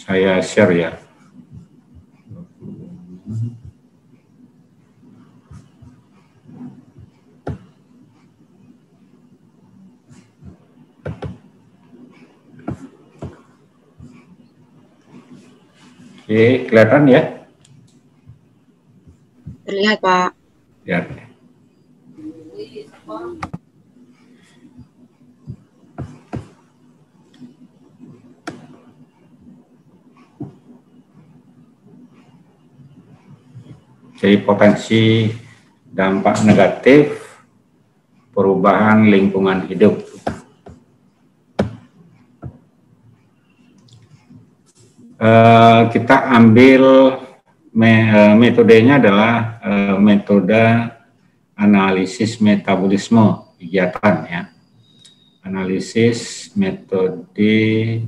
Saya share ya. Oke, kelihatan ya? Terlihat, Pak. Ya. Jadi potensi dampak negatif perubahan lingkungan hidup. Kita ambil metodenya adalah metode analisis metabolisme kegiatan ya. Analisis metode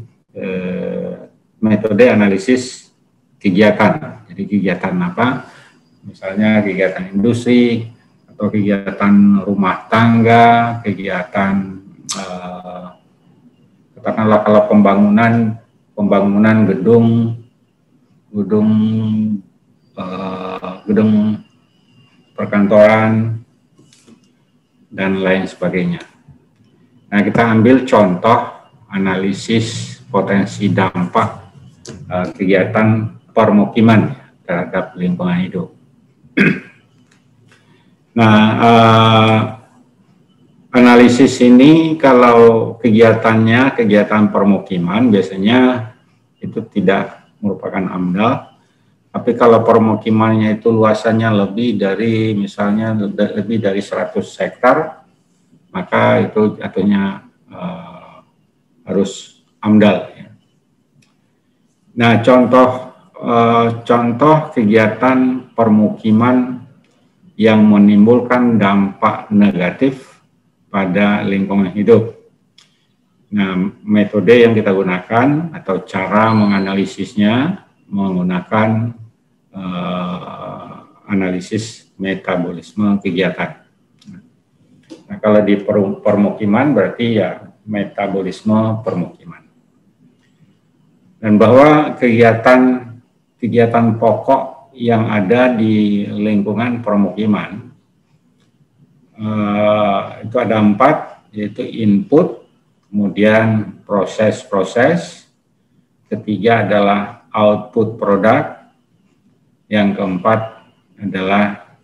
analisis kegiatan. Jadi kegiatan apa? Misalnya kegiatan industri atau kegiatan rumah tangga, kegiatan katakanlah kalau pembangunan gedung perkantoran dan lain sebagainya. Nah, kita ambil contoh analisis potensi dampak kegiatan permukiman terhadap lingkungan hidup. Nah, analisis ini kalau kegiatan permukiman biasanya itu tidak merupakan AMDAL, tapi kalau permukimannya itu luasannya lebih dari 100 hektar, maka itu jatuhnya harus AMDAL. Ya. Nah, contoh kegiatan permukiman yang menimbulkan dampak negatif pada lingkungan hidup. Nah, metode yang kita gunakan atau cara menganalisisnya menggunakan analisis metabolisme kegiatan. Nah, kalau di permukiman berarti ya metabolisme permukiman. Dan bahwa kegiatan pokok yang ada di lingkungan permukiman itu ada 4, yaitu input, kemudian proses, ketiga adalah output produk, yang keempat adalah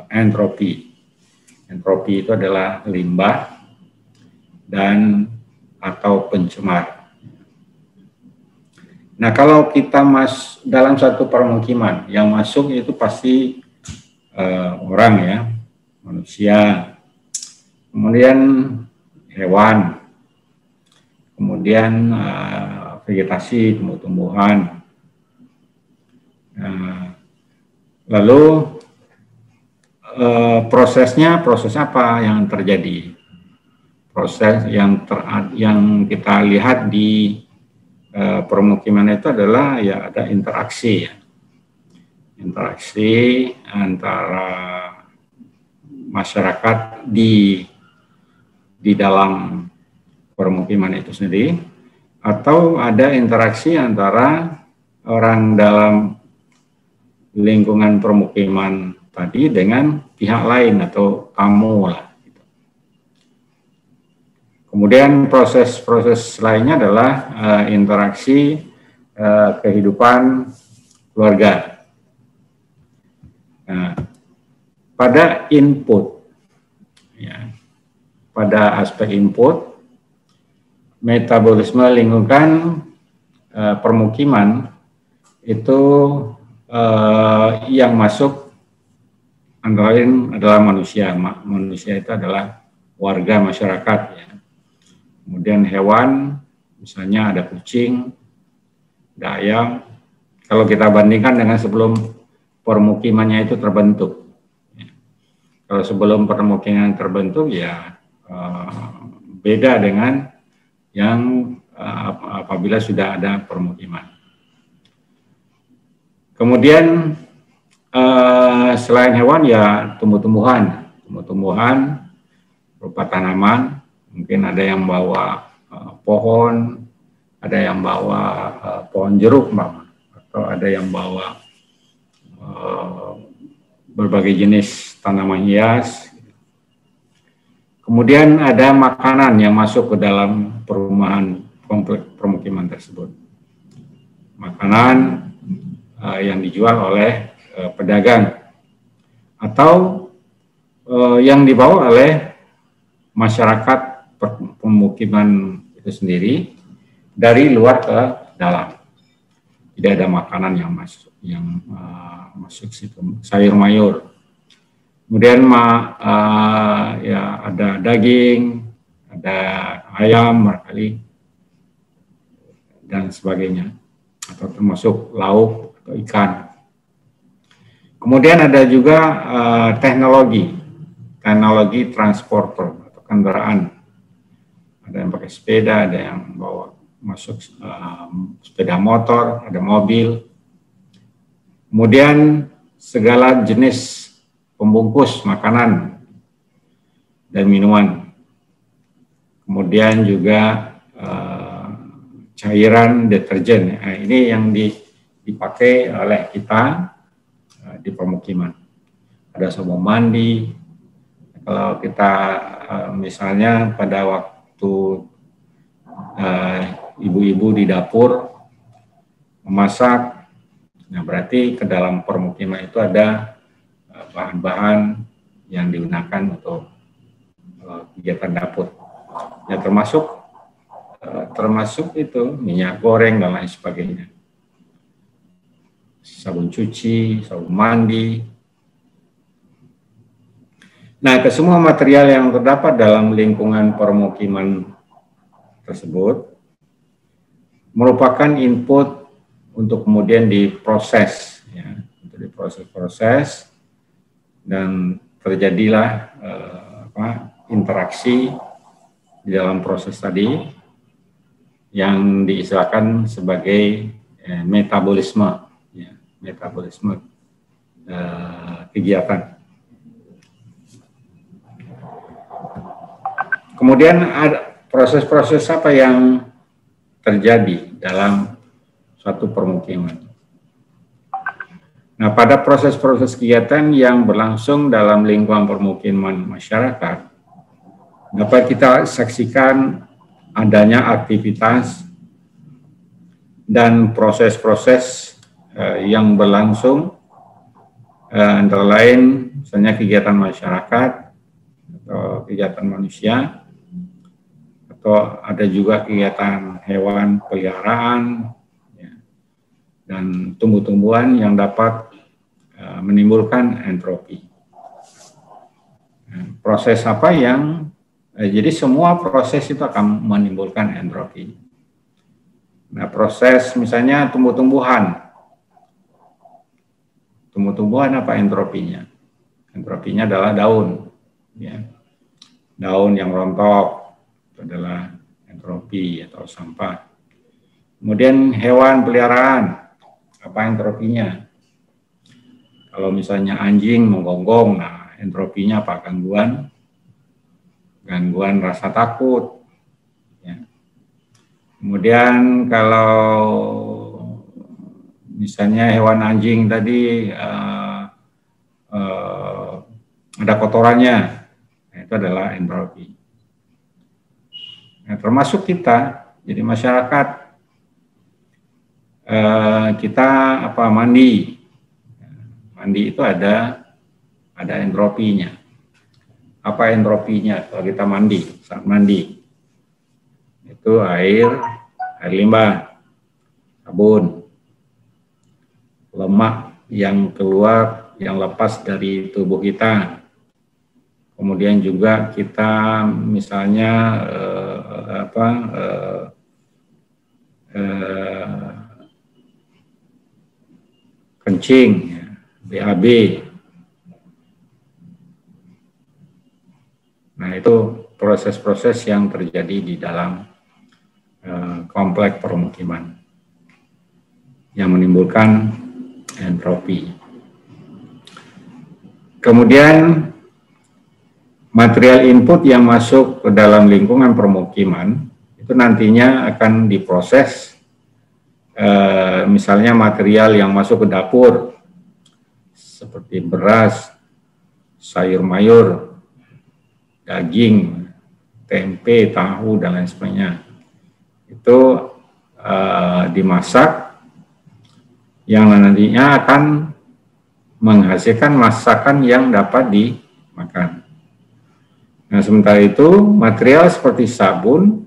entropi. Entropi itu adalah limbah dan atau pencemar. Nah, kalau kita dalam satu permukiman, yang masuk itu pasti orang ya, manusia, kemudian hewan, kemudian vegetasi, tumbuh-tumbuhan. Lalu proses apa yang terjadi? Proses yang kita lihat di permukiman itu adalah ya ada interaksi ya. Interaksi antara masyarakat di dalam permukiman itu sendiri, atau ada interaksi antara orang dalam lingkungan permukiman tadi dengan pihak lain atau tamu lah. Kemudian proses lainnya adalah interaksi kehidupan keluarga. Nah, pada input, ya, pada aspek input, metabolisme lingkungan permukiman itu yang masuk antara lain adalah manusia. Manusia itu adalah warga masyarakat, ya. Kemudian hewan, misalnya ada kucing, ada ayam. Kalau kita bandingkan dengan sebelum permukimannya itu terbentuk. Kalau sebelum permukiman terbentuk, ya beda dengan yang apabila sudah ada permukiman. Kemudian selain hewan, ya tumbuh-tumbuhan berupa tanaman. Mungkin ada yang bawa pohon, ada yang bawa pohon jeruk, atau ada yang bawa berbagai jenis tanaman hias. Kemudian ada makanan yang masuk ke dalam perumahan kompleks permukiman tersebut. Makanan yang dijual oleh pedagang atau yang dibawa oleh masyarakat pemukiman itu sendiri dari luar ke dalam. Tidak ada makanan yang masuk situ, sayur mayur. Kemudian ya ada daging, ada ayam barangkali dan sebagainya, atau termasuk lauk atau ikan. Kemudian ada juga teknologi transporter atau kendaraan. Ada yang pakai sepeda, ada yang bawa masuk sepeda motor, ada mobil. Kemudian segala jenis pembungkus makanan dan minuman. Kemudian juga cairan deterjen. Nah, ini yang dipakai oleh kita di permukiman. Ada sabun mandi. Kalau kita misalnya pada waktu ibu-ibu di dapur memasak, nah berarti ke dalam permukiman itu ada bahan-bahan yang digunakan untuk kegiatan dapur. Ya termasuk itu minyak goreng dan lain sebagainya. Sabun cuci, sabun mandi. Nah, kesemua material yang terdapat dalam lingkungan permukiman tersebut merupakan input untuk kemudian diproses, ya, untuk diproses dan terjadilah interaksi di dalam proses tadi yang diistilahkan sebagai metabolisme, ya, metabolisme kegiatan. Kemudian ada proses-proses apa yang terjadi dalam suatu permukiman. Nah, pada proses-proses kegiatan yang berlangsung dalam lingkungan permukiman masyarakat, dapat kita saksikan adanya aktivitas dan proses-proses yang berlangsung, antara lain misalnya kegiatan masyarakat atau kegiatan manusia, atau ada juga kegiatan hewan peliharaan, ya, dan tumbuh-tumbuhan yang dapat menimbulkan entropi. Proses apa yang jadi semua proses itu akan menimbulkan entropi. Nah, proses misalnya tumbuh-tumbuhan apa entropinya? Entropinya adalah daun, ya. Daun yang rontok adalah entropi atau sampah. Kemudian hewan peliharaan, apa entropinya? Kalau misalnya anjing menggonggong, nah entropinya apa? Gangguan rasa takut. Ya. Kemudian kalau misalnya hewan anjing tadi ada kotorannya, nah, itu adalah entropi. Nah, termasuk kita, jadi masyarakat, kita mandi itu ada entropinya. Apa entropinya kalau kita saat mandi? Itu air limbah, sabun, lemak yang keluar, yang lepas dari tubuh kita. Kemudian juga kita misalnya kencing, ya, BAB. Nah, itu proses-proses yang terjadi di dalam kompleks permukiman yang menimbulkan entropi. Kemudian material input yang masuk ke dalam lingkungan permukiman itu nantinya akan diproses, misalnya material yang masuk ke dapur seperti beras, sayur mayur, daging, tempe, tahu, dan lain sebagainya. Itu dimasak yang nantinya akan menghasilkan masakan yang dapat dimakan. Nah, sementara itu material seperti sabun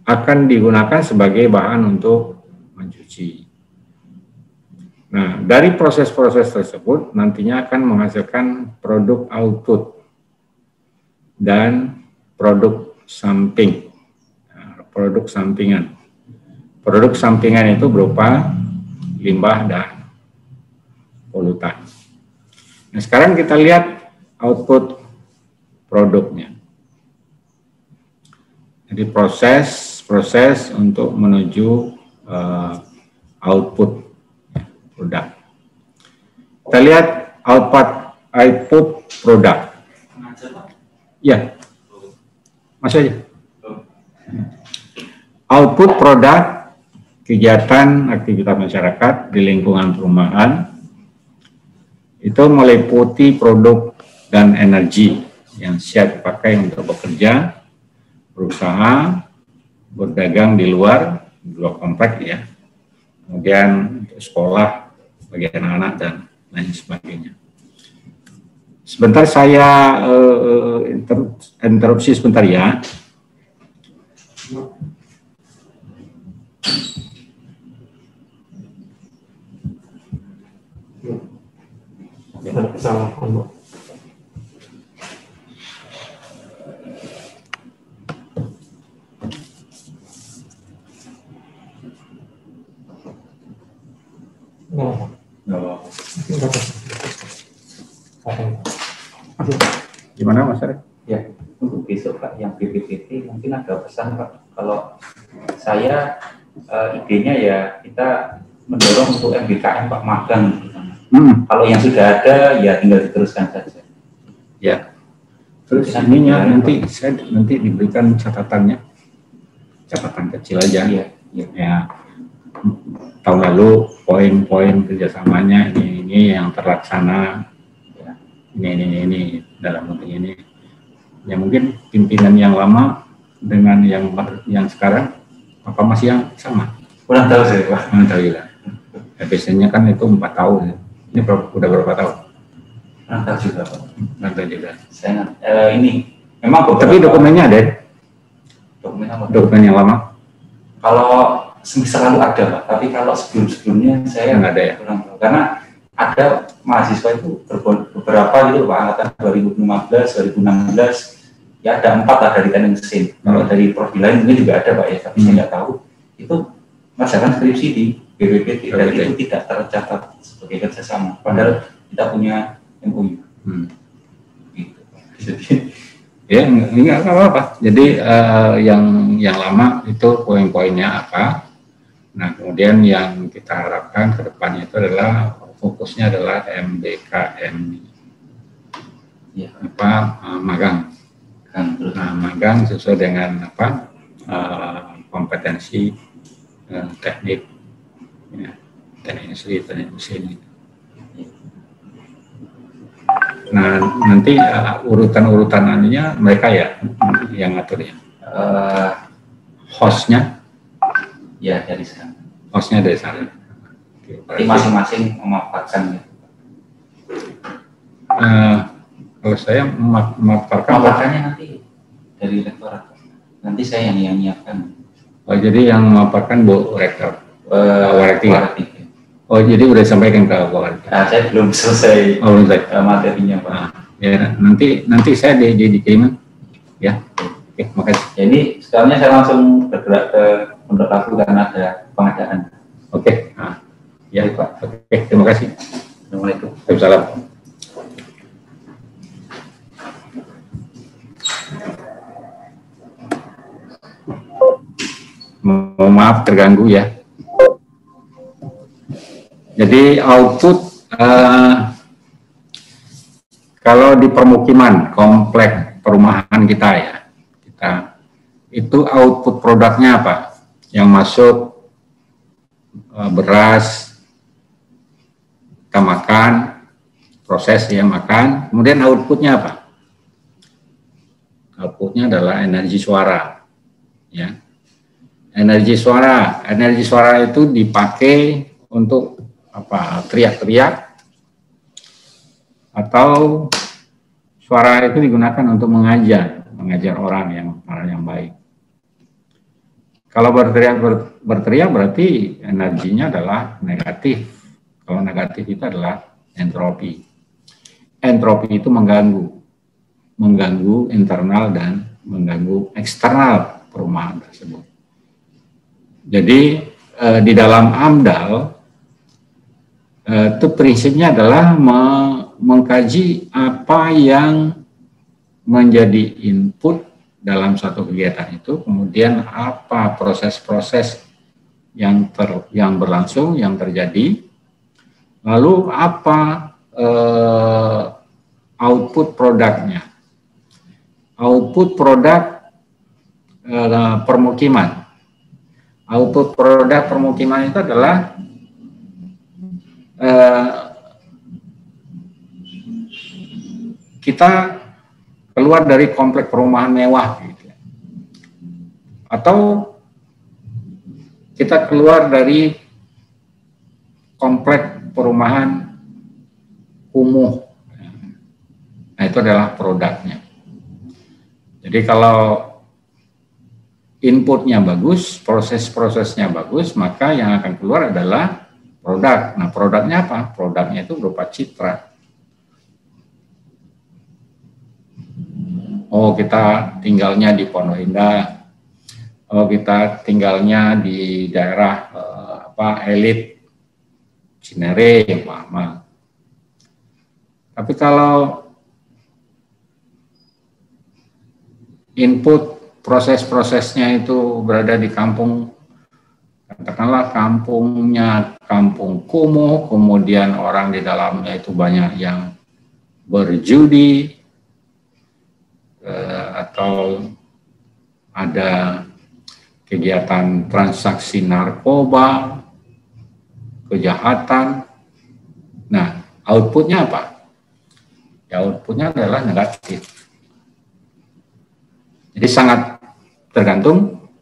akan digunakan sebagai bahan untuk mencuci. Nah, dari proses-proses tersebut nantinya akan menghasilkan produk output dan produk samping, produk sampingan. Produk sampingan itu berupa limbah dan polutan. Nah, sekarang kita lihat output produknya. Jadi proses untuk menuju output produk. Kita lihat output produk. Ya, masuk aja. Output produk kegiatan aktivitas masyarakat di lingkungan perumahan itu meliputi produk dan energi yang siap dipakai untuk bekerja, berusaha, berdagang di luar kompleks ya, kemudian untuk sekolah bagi anak-anak dan lain sebagainya. Sebentar saya interupsi sebentar ya. Gimana Mas Arif? Ya, untuk besok Pak yang BPPT mungkin ada pesan Pak. Kalau saya idenya ya kita mendorong untuk MBKM Pak magang. Kalau yang sudah ada ya tinggal diteruskan saja. Ya. Terus ininya nanti saya diberikan catatannya, catatan kecil aja. Iya. Ya. Tahun lalu poin-poin kerjasamanya ini yang terlaksana. Ya. Ini dalam bentuk ini. Ya mungkin pimpinan yang lama dengan yang sekarang apa masih yang sama? Kurang tahu saya Pak. Kurang tahu ya. Biasanya kan itu 4 tahun. Ini udah berapa tahun? Kurang tahu juga Pak. Kurang tahu juga. Saya ini memang tapi dokumennya ada. Dokumen apa? Dokumen yang lama. Kalau selalu ada Pak, tapi kalau sebelum-sebelumnya saya nggak ada ya. Kurang tahu. Karena ada mahasiswa itu beberapa gitu Pak, angkatan 2015, 2016 ya ada 4 lah dari teknik mesin. Kalau dari prodi lain mungkin juga ada Pak ya, tapi saya nggak tahu. Itu mengerjakan skripsi di BPPT dan itu tidak tercatat sebagai kerjasama. Padahal kita punya MOU. Gitu. Jadi ya nggak apa-apa. Jadi yang lama itu poin-poinnya apa. Nah kemudian yang kita harapkan ke depannya itu adalah fokusnya adalah MBKM. Ya, magang. Nah, magang sesuai dengan kompetensi teknik, ya, teknik mesin. Nah, nanti urutan-urutanannya mereka ya yang ngatur ya. Hostnya? Ya dari sana. Hostnya dari sana. Jadi masing-masing memaparkan ya. Kalau saya memaparkannya nanti dari rektorat. Nanti saya yang nyiapkan. Oh, jadi yang memaparkan Bu Rektor. Warekti. Oh, jadi udah sampaikan ke Warekti. Nah, saya belum selesai materinya Pak. Ya, nanti saya dikirim. Ya. Oke, makasih. Jadi sekarangnya saya langsung bergerak ke menurut aku karena ada pengadaan. Oke. Nah, ya Pak. Oke, terima kasih. Assalamualaikum. Waalaikumsalam. Mohon maaf terganggu ya. Jadi output kalau di permukiman komplek perumahan kita ya, kita itu output produknya apa? Yang masuk beras, kita makan, proses ya makan, kemudian outputnya apa? Outputnya adalah energi suara, ya. Energi suara itu dipakai untuk apa? Teriak-teriak, atau suara itu digunakan untuk mengajar orang yang baik. Kalau berteriak berarti energinya adalah negatif. Kalau negatif itu adalah entropi. Entropi itu mengganggu internal dan mengganggu eksternal perumahan tersebut. Jadi di dalam AMDAL itu prinsipnya adalah mengkaji apa yang menjadi input dalam satu kegiatan itu, kemudian apa proses-proses yang berlangsung, yang terjadi, lalu apa output produknya. Output produk permukiman. Output produk permukiman itu adalah kita keluar dari komplek perumahan mewah, gitu. Atau kita keluar dari komplek perumahan kumuh. Nah, itu adalah produknya. Jadi kalau inputnya bagus, proses-prosesnya bagus, maka yang akan keluar adalah produk. Nah, produknya apa? Produknya itu berupa citra. Oh, kita tinggalnya di Pondok Indah. Oh, kita tinggalnya di daerah elit Cinere, Mama. Tapi kalau input proses-prosesnya itu berada di kampung, katakanlah kampungnya kampung kumuh, kemudian orang di dalamnya itu banyak yang berjudi, atau ada kegiatan transaksi narkoba, kejahatan. Nah, outputnya apa? Ya, outputnya adalah negatif. Jadi sangat tergantung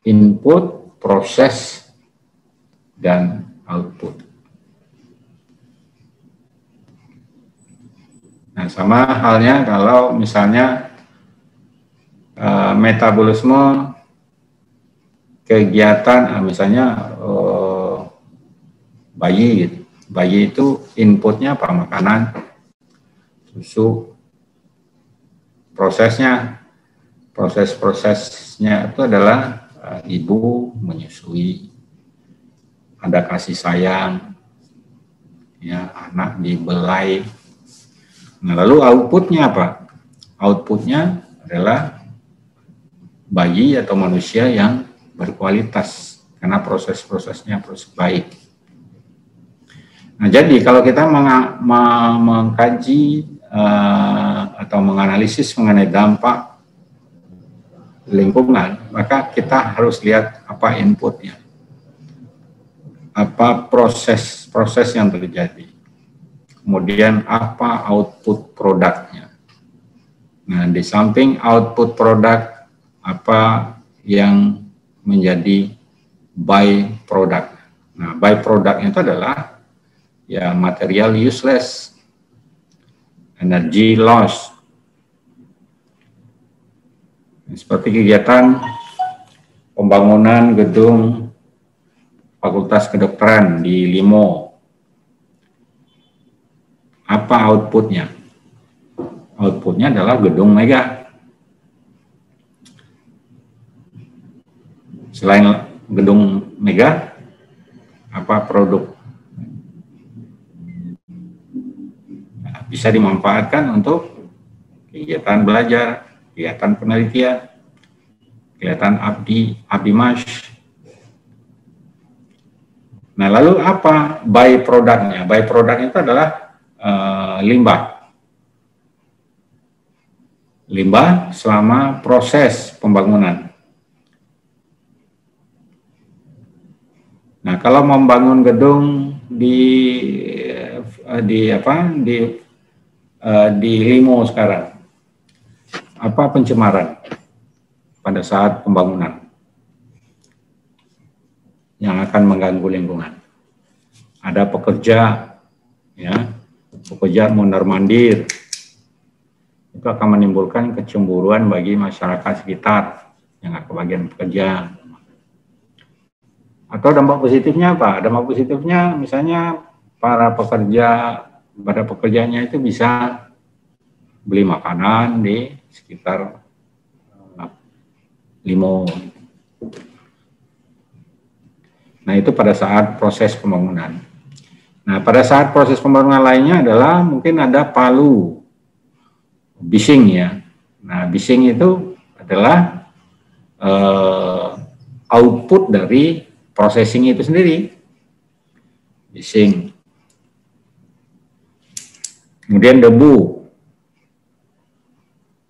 input, proses, dan output. Nah, sama halnya kalau misalnya metabolisme kegiatan, misalnya bayi, gitu. Bayi itu inputnya apa? Makanan, susu, proses-prosesnya itu adalah ibu menyusui, ada kasih sayang, ya, anak dibelai. Nah, lalu outputnya apa? Outputnya adalah bayi atau manusia yang berkualitas karena proses-prosesnya proses baik. Nah, jadi kalau kita mengkaji atau menganalisis mengenai dampak lingkungan, maka kita harus lihat apa inputnya, apa proses yang terjadi, kemudian apa output produknya. Nah, di samping output produk, apa yang menjadi byproduct. Nah, byproduct itu adalah ya material useless, energy loss. Seperti kegiatan pembangunan gedung Fakultas Kedokteran di Limo. Apa outputnya? Outputnya adalah gedung megah. Selain gedung megah, apa produk? Nah, bisa dimanfaatkan untuk kegiatan belajar, kegiatan penelitian, kegiatan abdimash. Nah, lalu apa byproduct-nya? Byproduct itu adalah limbah. limbah selama proses pembangunan. Nah, kalau membangun gedung di Limo sekarang, apa pencemaran pada saat pembangunan yang akan mengganggu lingkungan? Ada pekerja, ya, pekerja mondar-mandir, itu akan menimbulkan kecemburuan bagi masyarakat sekitar yang kebagian pekerja. Atau dampak positifnya apa? Dampak positifnya misalnya para pekerjanya itu bisa beli makanan di sekitar Limo. Nah, itu pada saat proses pembangunan. Nah, pada saat proses pembangunan lainnya adalah mungkin ada palu bising, ya. Nah, bising itu adalah output dari processing itu sendiri, bising. Kemudian debu.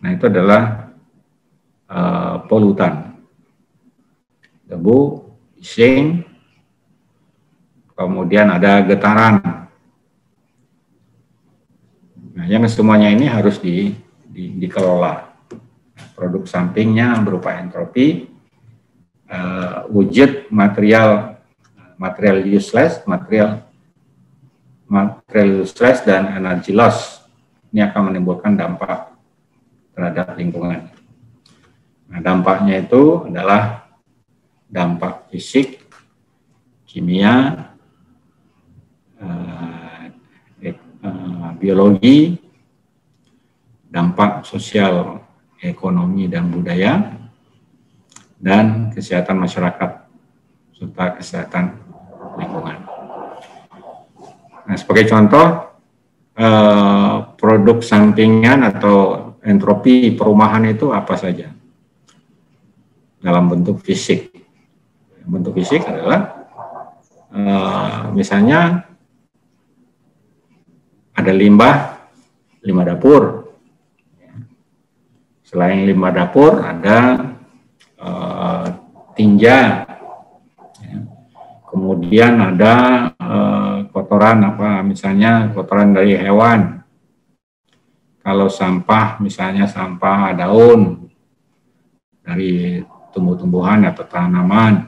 Nah, itu adalah polutan. Debu, bising, kemudian ada getaran. Nah, yang semuanya ini harus dikelola. Produk sampingnya berupa entropi, wujud material useless, material useless dan energy loss. Ini akan menimbulkan dampak terhadap lingkungan. Nah, dampaknya itu adalah dampak fisik, kimia, biologi, dampak sosial, ekonomi dan budaya, dan kesehatan masyarakat serta kesehatan lingkungan. Nah, sebagai contoh, produk sampingan atau entropi perumahan itu apa saja? Dalam bentuk fisik. Bentuk fisik adalah misalnya ada limbah dapur. Selain limbah dapur ada tinja, ya. Kemudian ada kotoran misalnya kotoran dari hewan. Kalau sampah misalnya sampah daun dari tumbuh-tumbuhan atau tanaman,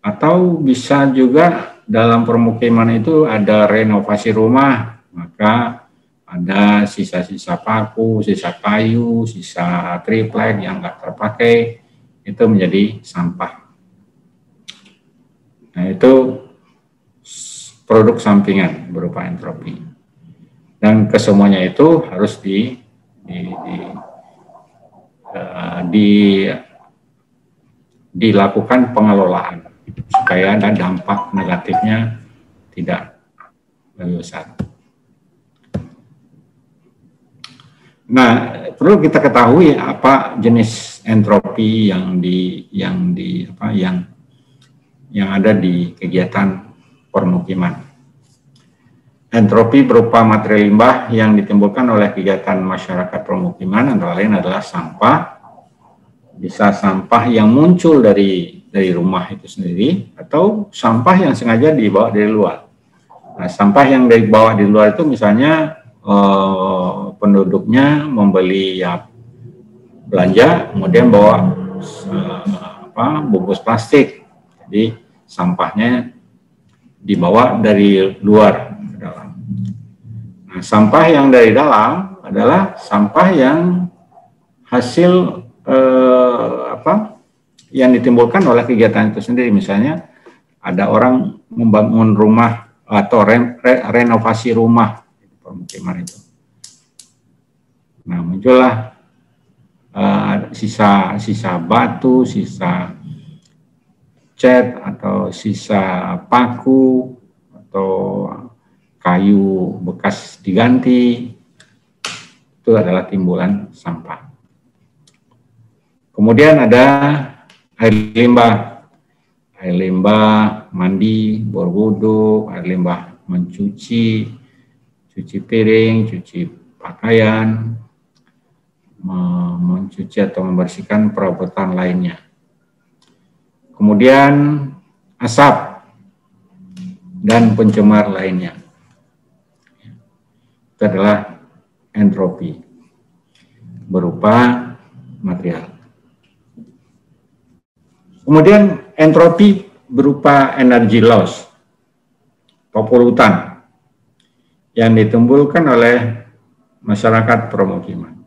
atau bisa juga dalam permukiman itu ada renovasi rumah, maka ada sisa-sisa paku, sisa kayu, sisa triplek yang nggak terpakai, itu menjadi sampah. Nah, itu produk sampingan berupa entropi. Dan kesemuanya itu harus dilakukan pengelolaan supaya ada dampak negatifnya tidak lebih besar. Nah, perlu kita ketahui apa jenis entropi yang ada di kegiatan permukiman. Entropi berupa materi limbah yang ditimbulkan oleh kegiatan masyarakat permukiman antara lain adalah sampah, bisa sampah yang muncul dari rumah itu sendiri, atau sampah yang sengaja dibawa dari luar. Nah, sampah yang dibawa dari luar itu misalnya penduduknya membeli belanja, kemudian bawa bungkus plastik, jadi sampahnya dibawa dari luar ke dalam. Nah, sampah yang dari dalam adalah sampah yang hasil yang ditimbulkan oleh kegiatan itu sendiri. Misalnya ada orang membangun rumah atau renovasi rumah di permukiman itu. Nah, muncullah sisa batu, sisa cat, atau sisa paku, atau kayu bekas diganti. Itu adalah timbulan sampah. Kemudian ada air limbah mandi, bor wudhu, air limbah mencuci piring, cuci pakaian, mencuci atau membersihkan perabotan lainnya. Kemudian asap dan pencemar lainnya. Itu adalah entropi berupa material. Kemudian entropi berupa energy loss atau polutan yang ditimbulkan oleh masyarakat permukiman.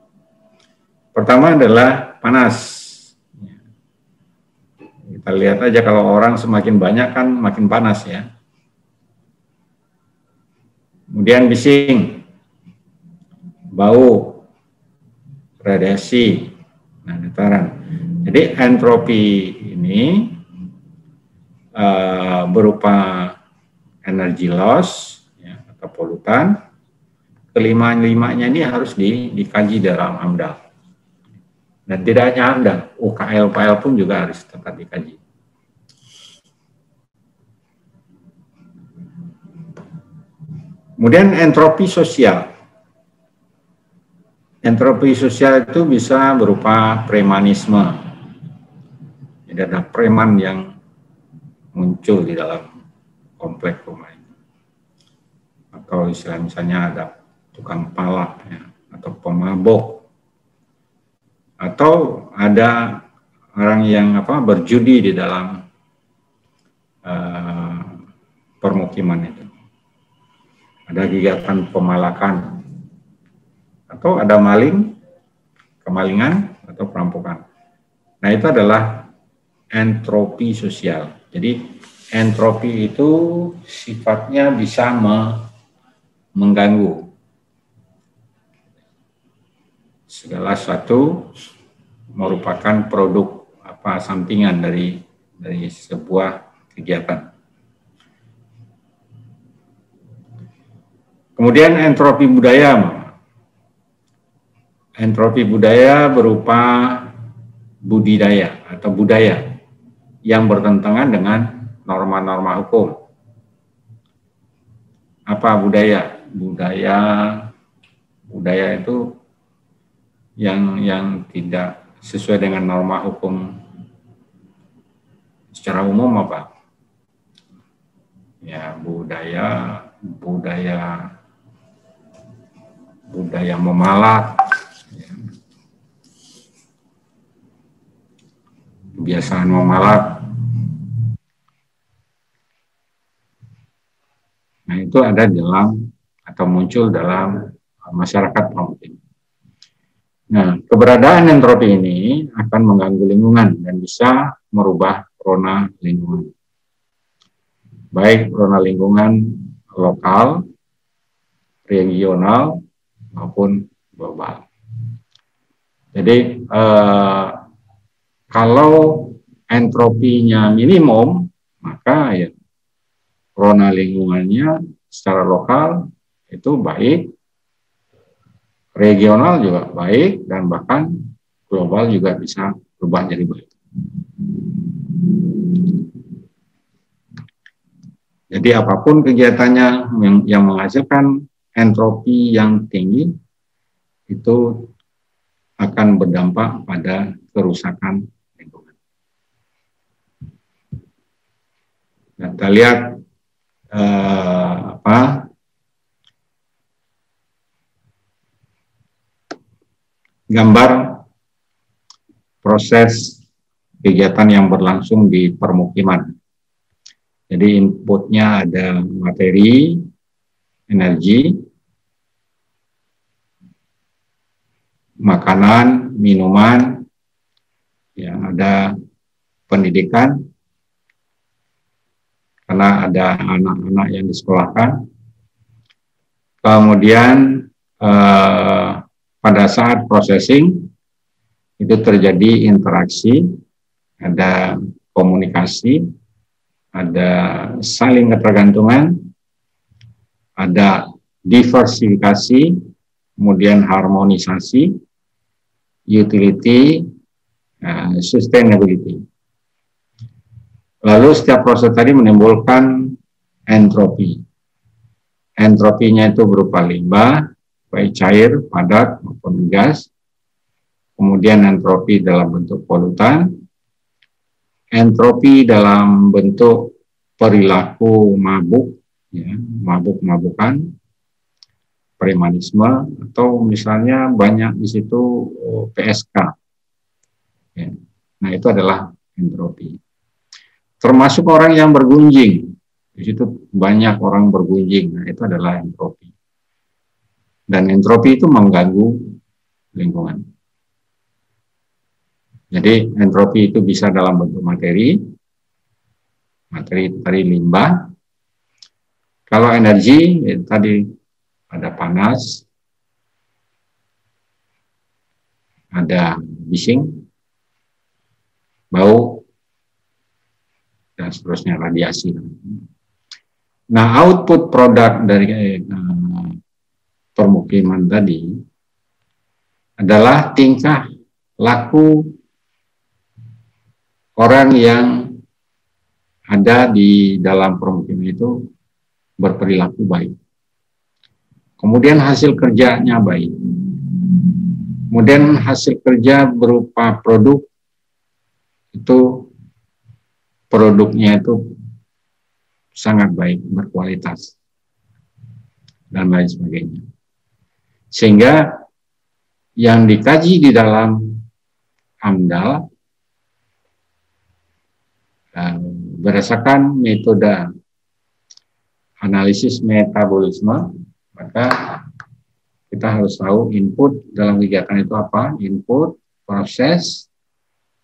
Pertama adalah panas. Kita lihat aja kalau orang semakin banyak kan makin panas ya. Kemudian bising, bau, radiasi, getaran. Jadi entropi ini berupa energy loss ya, atau polutan. Kelima-limanya ini harus dikaji dalam AMDAL. Dan tidak hanya AMDAL, UKL, UKL pun juga harus tetap dikaji. Kemudian entropi sosial. Entropi sosial itu bisa berupa premanisme. Jadi ada preman yang muncul di dalam komplek rumah itu. Atau istilah misalnya ada tukang palak ya, atau pemabok. Atau ada orang yang berjudi di dalam permukiman itu. Ada kegiatan pemalakan. Atau ada kemalingan atau perampokan. Nah itu adalah entropi sosial. Jadi entropi itu sifatnya bisa mengganggu segala sesuatu, merupakan produk sampingan dari sebuah kegiatan. Kemudian entropi budaya. Entropi budaya berupa budidaya atau budaya yang bertentangan dengan norma-norma hukum. Apa budaya? Budaya itu yang tidak sesuai dengan norma hukum secara umum apa? Ya budaya memalak, ya. Kebiasaan memalak. Nah itu ada dalam atau muncul dalam masyarakat permukiman. Nah, keberadaan entropi ini akan mengganggu lingkungan dan bisa merubah rona lingkungan. Baik rona lingkungan lokal, regional, maupun global. Jadi, kalau entropinya minimum, maka ya rona lingkungannya secara lokal itu baik, regional juga baik, dan bahkan global juga bisa berubah jadi baik. Jadi apapun kegiatannya yang menghasilkan entropi yang tinggi, itu akan berdampak pada kerusakan lingkungan. Nah, kita lihat gambar proses kegiatan yang berlangsung di permukiman. Jadi inputnya ada materi, energi, makanan, minuman, ya, ada pendidikan, karena ada anak-anak yang disekolahkan. Kemudian pada saat processing itu terjadi interaksi, ada komunikasi, ada saling ketergantungan, ada diversifikasi, kemudian harmonisasi, utility, sustainability. Lalu setiap proses tadi menimbulkan entropi. Entropinya itu berupa limbah, baik cair, padat, maupun gas. kemudian entropi dalam bentuk polutan, entropi dalam bentuk perilaku mabuk, ya, mabuk-mabukan, premanisme, atau misalnya banyak di situ PSK. Ya. Nah, itu adalah entropi. Termasuk orang yang bergunjing, di situ banyak orang bergunjing, nah itu adalah entropi. Dan entropi itu mengganggu lingkungan. Jadi entropi itu bisa dalam bentuk materi tadi limbah. Kalau energi, ya, tadi ada panas, ada bising, bau, dan seterusnya, radiasi. Nah, output produk dari permukiman tadi adalah tingkah laku orang yang ada di dalam permukiman itu berperilaku baik. Kemudian hasil kerjanya baik. Kemudian hasil kerja berupa produk itu, produknya itu sangat baik, berkualitas, dan lain sebagainya. Sehingga yang dikaji di dalam AMDAL berdasarkan metode analisis metabolisme, maka kita harus tahu input dalam kegiatan itu apa, input, proses,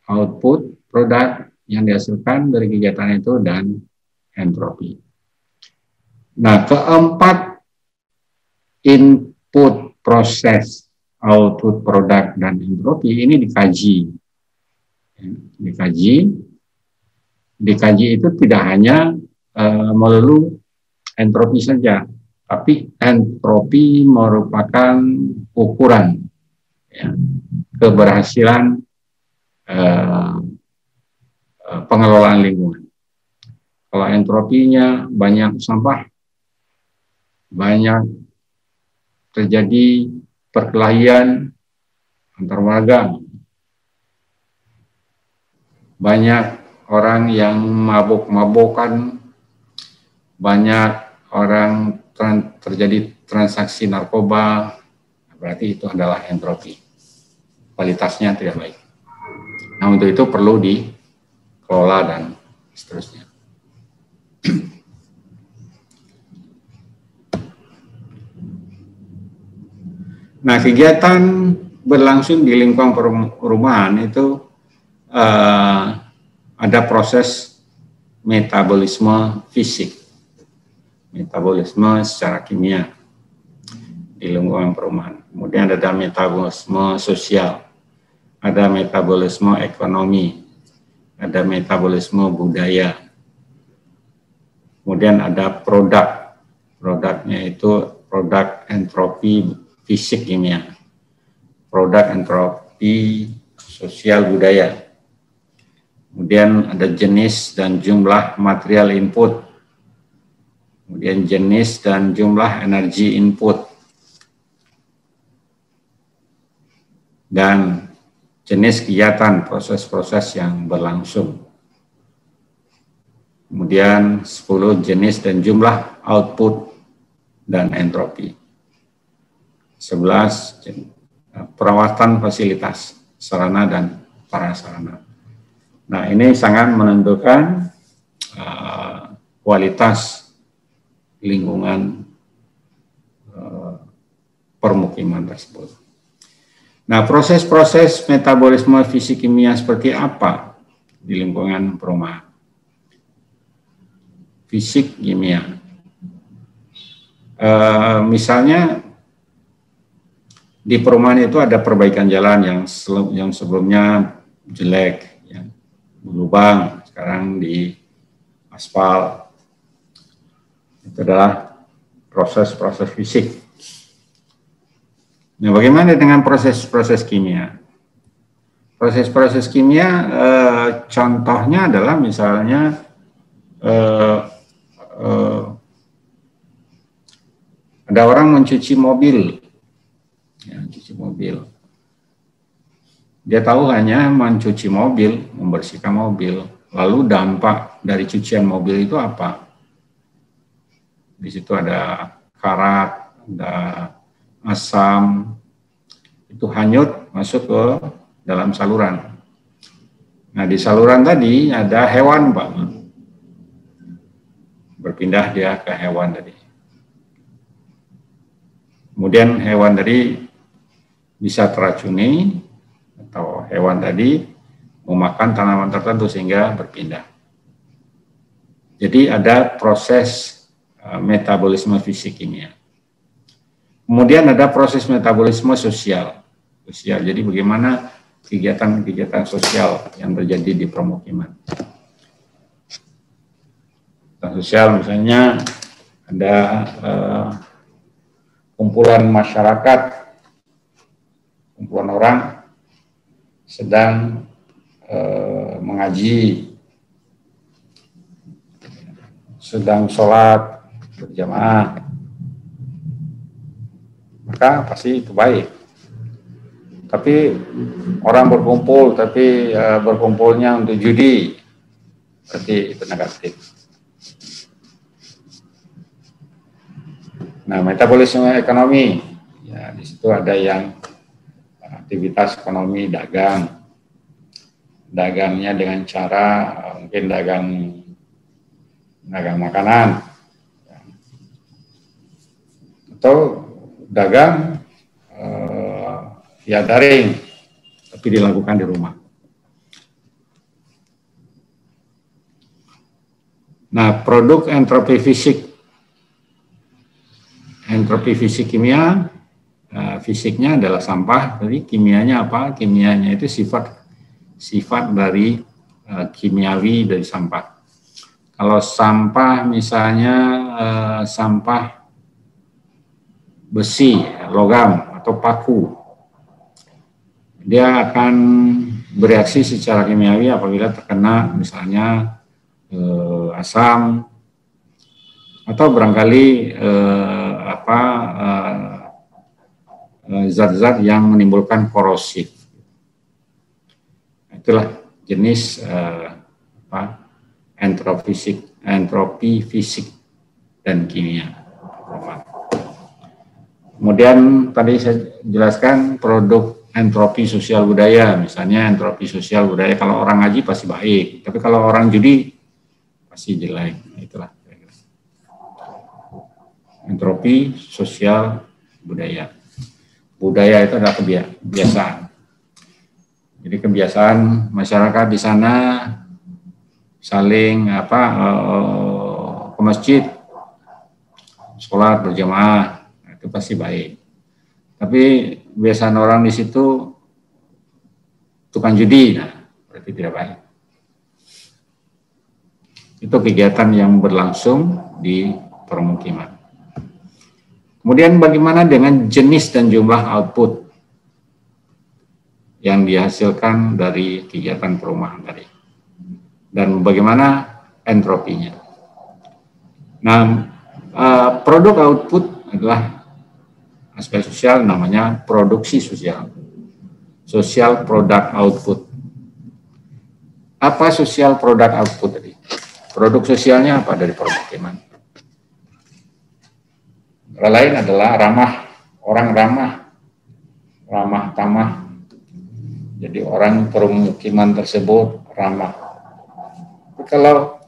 output, produk yang dihasilkan dari kegiatan itu, dan entropi. Nah, keempat input, proses, output, produk, dan entropi ini dikaji. Dikaji itu tidak hanya melulu entropi saja, tapi entropi merupakan ukuran, ya, keberhasilan pengelolaan lingkungan. Kalau entropinya banyak sampah, banyak terjadi perkelahian antar warga, banyak orang yang mabuk-mabukan, banyak orang terjadi transaksi narkoba, berarti itu adalah entropi. Kualitasnya tidak baik. Nah, untuk itu perlu dikelola dan seterusnya. Nah, kegiatan berlangsung di lingkungan perumahan itu ada proses metabolisme fisik, metabolisme secara kimia di lingkungan perumahan. Kemudian ada metabolisme sosial, ada metabolisme ekonomi, ada metabolisme budaya. Kemudian ada produknya itu produk entropi fisik kimia, produk entropi sosial budaya. Kemudian ada jenis dan jumlah material input, kemudian jenis dan jumlah energi input, dan jenis kegiatan proses-proses yang berlangsung. Kemudian 10 jenis dan jumlah output dan entropi. 11 perawatan fasilitas, sarana dan prasarana. Nah, ini sangat menentukan kualitas lingkungan permukiman tersebut. Nah, proses-proses metabolisme fisik kimia seperti apa di lingkungan perumahan? Fisik kimia. Misalnya di perumahan itu ada perbaikan jalan yang sebelumnya jelek, ya, berlubang, sekarang di aspal. Itu adalah proses-proses fisik. Nah, bagaimana dengan proses-proses kimia? Proses-proses kimia, contohnya adalah misalnya ada orang mencuci mobil, ya, cuci mobil. Dia tahu hanya mencuci mobil, membersihkan mobil. Lalu dampak dari cucian mobil itu apa? Di situ ada karat, ada asam, itu hanyut masuk ke dalam saluran. Nah, di saluran tadi ada hewan, Pak. Berpindah dia ke hewan tadi. Kemudian hewan tadi bisa teracuni, atau hewan tadi memakan tanaman tertentu sehingga berpindah. Jadi ada proses metabolisme fisik kimia. Kemudian ada proses metabolisme sosial. Jadi bagaimana kegiatan-kegiatan sosial yang terjadi di permukiman. Kegiatan sosial misalnya ada kumpulan masyarakat, kumpulan orang sedang mengaji, sedang sholat berjamaah, maka pasti itu baik. Tapi orang berkumpul, tapi berkumpulnya untuk judi, berarti itu negatif. Nah, metabolisme ekonomi, ya di situ ada yang aktivitas ekonomi dagang, dagangnya dengan cara mungkin dagang makanan, atau dagang via daring, tapi dilakukan di rumah. Nah, produk entropi fisik kimia, fisiknya adalah sampah, jadi kimianya apa? Kimianya itu sifat dari kimiawi dari sampah. Kalau sampah misalnya sampah besi, logam atau paku, dia akan bereaksi secara kimiawi apabila terkena misalnya asam atau barangkali zat-zat yang menimbulkan korosif. Itulah jenis entropi fisik dan kimia. Kemudian tadi saya jelaskan produk entropi sosial budaya, misalnya entropi sosial budaya kalau orang ngaji pasti baik, tapi kalau orang judi pasti jelek. Itulah entropi sosial budaya. Budaya itu adalah kebiasaan. Jadi kebiasaan masyarakat di sana saling ke masjid, sholat berjamaah, itu pasti baik. Tapi kebiasaan orang di situ tukang judi, nah berarti tidak baik. Itu kegiatan yang berlangsung di permukiman. Kemudian bagaimana dengan jenis dan jumlah output yang dihasilkan dari kegiatan perumahan tadi? Dan bagaimana entropinya? Nah, produk output adalah aspek sosial, namanya produksi sosial. Social product output. Apa social product output tadi? Produk sosialnya apa dari permukiman? Lain adalah orang ramah tamah. Jadi orang permukiman tersebut ramah. Tapi kalau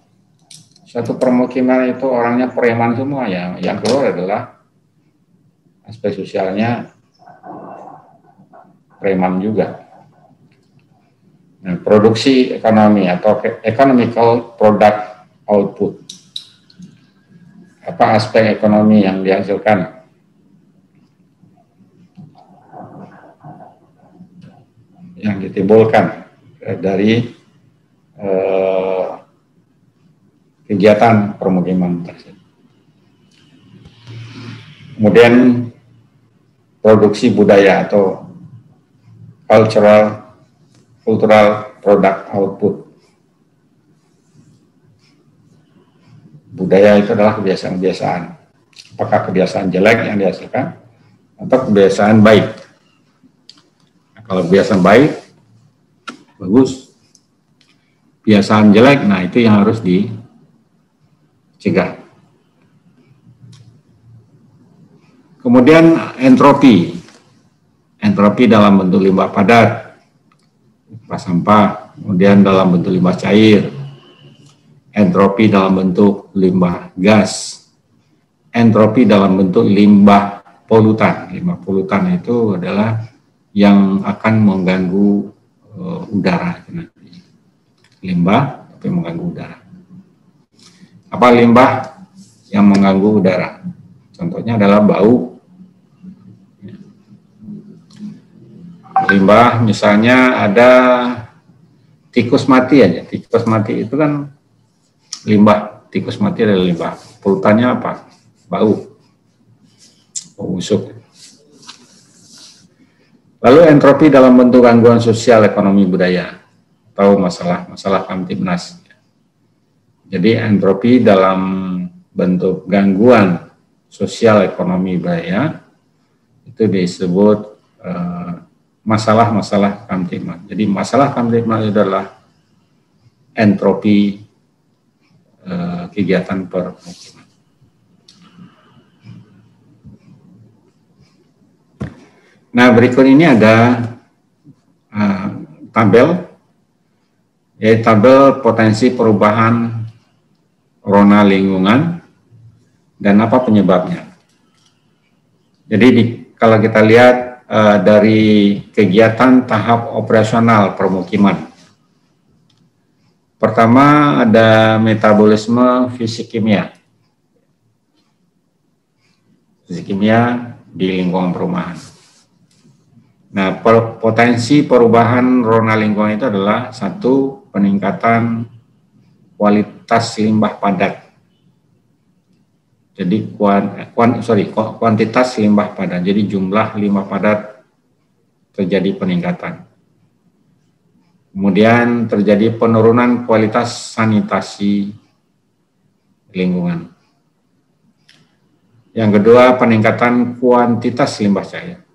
suatu permukiman itu orangnya preman semua, ya yang keluar adalah aspek sosialnya preman juga. Nah, produksi ekonomi atau economical product output. Apa aspek ekonomi yang dihasilkan? Yang ditimbulkan dari kegiatan permukiman tersebut. Kemudian produksi budaya atau cultural product output. Budaya itu adalah kebiasaan-kebiasaan. Apakah kebiasaan jelek yang dihasilkan atau kebiasaan baik? Nah, kalau kebiasaan baik bagus. Kebiasaan jelek, nah itu yang harus dicegah. Kemudian entropi dalam bentuk limbah padat, limbah sampah, kemudian dalam bentuk limbah cair, entropi dalam bentuk limbah gas, entropi dalam bentuk limbah polutan. Limbah polutan itu adalah yang akan mengganggu udara nanti. Limbah tapi mengganggu udara. Apa limbah yang mengganggu udara? Contohnya adalah bau. Limbah misalnya ada tikus mati aja. Tikus mati itu kan limbah. Tikus mati adalah limbah. Polutannya apa? Bau. Bau busuk. Lalu entropi dalam bentuk gangguan sosial, ekonomi, budaya atau masalah Kamtibnas. Jadi entropi dalam bentuk gangguan sosial, ekonomi, budaya itu disebut masalah Kamtibnas. Jadi masalah Kamtibnas adalah entropi kegiatan permukiman. Nah, berikut ini ada tabel, yaitu tabel potensi perubahan rona lingkungan dan apa penyebabnya. Jadi kalau kita lihat dari kegiatan tahap operasional permukiman, pertama ada metabolisme fisik kimia. Fisik kimia di lingkungan perumahan. Nah, potensi perubahan rona lingkungan itu adalah satu, peningkatan kualitas limbah padat. Jadi kuantitas limbah padat. Jadi jumlah limbah padat terjadi peningkatan. Kemudian terjadi penurunan kualitas sanitasi lingkungan. Yang kedua, peningkatan kuantitas limbah cair.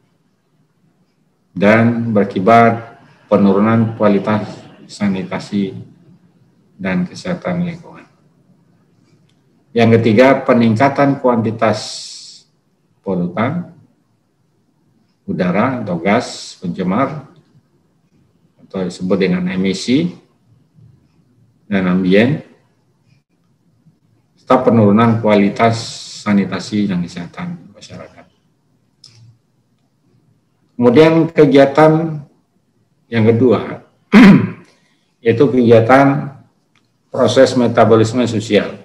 Dan berakibat penurunan kualitas sanitasi dan kesehatan lingkungan. Yang ketiga, peningkatan kuantitas polutan, udara atau gas pencemar, atau disebut dengan emisi, dan ambien, serta penurunan kualitas sanitasi dan kesehatan masyarakat. Kemudian kegiatan yang kedua, yaitu kegiatan proses metabolisme sosial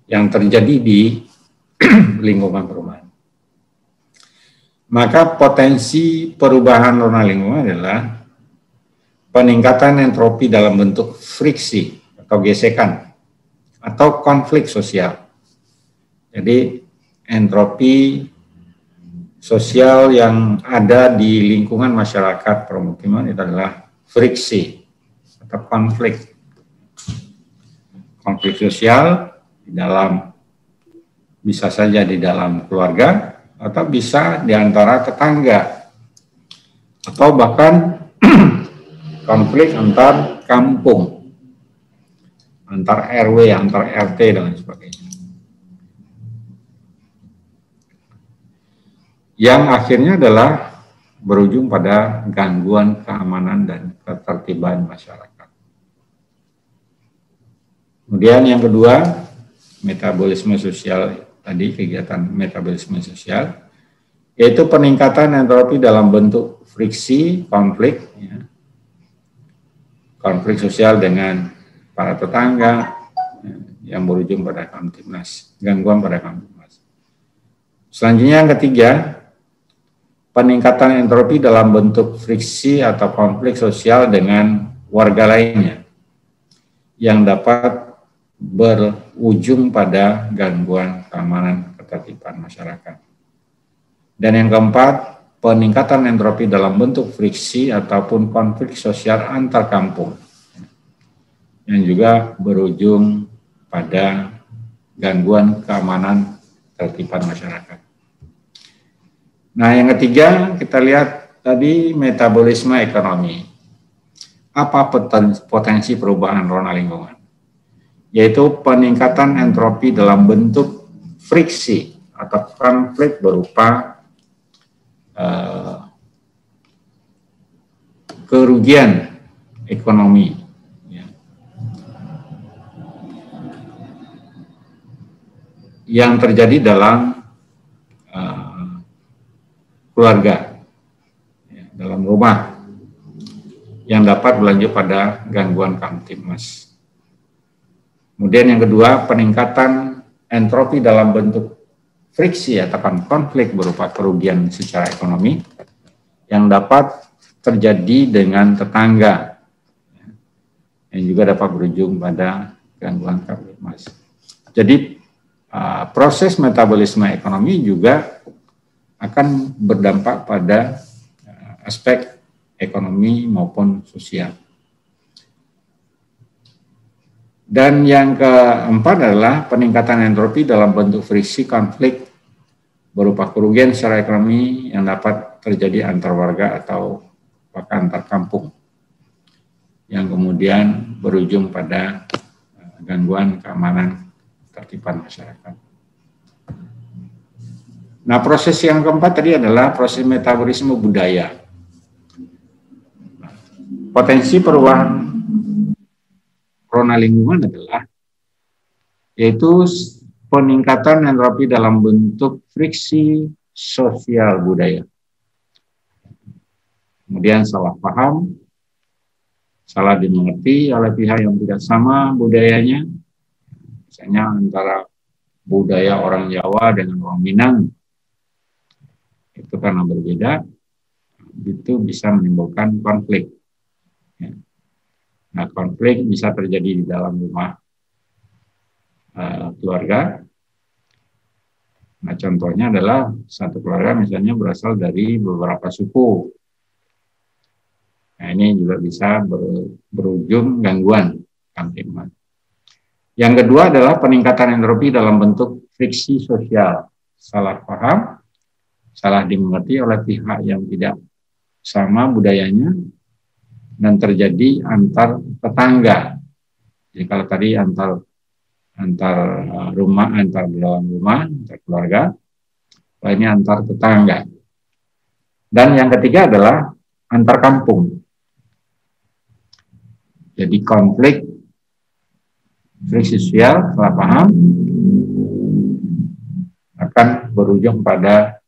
yang terjadi di lingkungan perumahan. Maka potensi perubahan rona lingkungan adalah peningkatan entropi dalam bentuk friksi atau gesekan atau konflik sosial. Jadi entropi sosial yang ada di lingkungan masyarakat permukiman itu adalah friksi atau konflik. Konflik sosial di dalam, bisa saja di dalam keluarga atau bisa di antara tetangga atau bahkan konflik antar kampung, antar RW, antar RT dan sebagainya. Yang akhirnya adalah berujung pada gangguan keamanan dan ketertiban masyarakat. Kemudian yang kedua, metabolisme sosial tadi, kegiatan metabolisme sosial, yaitu peningkatan entropi dalam bentuk friksi, konflik, ya. Konflik sosial dengan para tetangga, ya, yang berujung pada Kamtibnas, gangguan pada Kamtibnas. Selanjutnya yang ketiga, peningkatan entropi dalam bentuk friksi atau konflik sosial dengan warga lainnya yang dapat berujung pada gangguan keamanan ketertiban masyarakat. Dan yang keempat, peningkatan entropi dalam bentuk friksi ataupun konflik sosial antar kampung yang juga berujung pada gangguan keamanan ketertiban masyarakat. Nah, yang ketiga kita lihat tadi metabolisme ekonomi. apa potensi perubahan rona lingkungan? Yaitu peningkatan entropi dalam bentuk friksi atau konflik berupa kerugian ekonomi, ya, yang terjadi dalam keluarga, ya, dalam rumah, yang dapat berlanjut pada gangguan Kamtibmas. Kemudian yang kedua, peningkatan entropi dalam bentuk friksi atau konflik berupa kerugian secara ekonomi yang dapat terjadi dengan tetangga, yang juga dapat berujung pada gangguan Kamtibmas. Jadi proses metabolisme ekonomi juga akan berdampak pada aspek ekonomi maupun sosial. Dan yang keempat adalah peningkatan entropi dalam bentuk friksi konflik berupa kerugian secara ekonomi yang dapat terjadi antar warga atau bahkan antar kampung, yang kemudian berujung pada gangguan keamanan ketertiban masyarakat. Nah, proses yang keempat tadi adalah proses metabolisme budaya. Potensi perubahan rona lingkungan adalah yaitu peningkatan entropi dalam bentuk friksi sosial budaya. Kemudian salah paham, salah dimengerti oleh pihak yang tidak sama budayanya, misalnya antara budaya orang Jawa dengan orang Minang, itu karena berbeda, itu bisa menimbulkan konflik. Nah, konflik bisa terjadi di dalam rumah keluarga. Nah, contohnya adalah satu keluarga misalnya berasal dari beberapa suku. Nah, ini juga bisa berujung gangguan Kamtibmas. Yang kedua adalah peningkatan entropi dalam bentuk friksi sosial, salah paham, salah dimengerti oleh pihak yang tidak sama budayanya, dan terjadi antar tetangga. Jadi kalau tadi antar rumah, antar dalam rumah, antar keluarga, ini antar tetangga. Dan yang ketiga adalah antar kampung. Jadi konflik friksi sosial, salah paham, akan berujung pada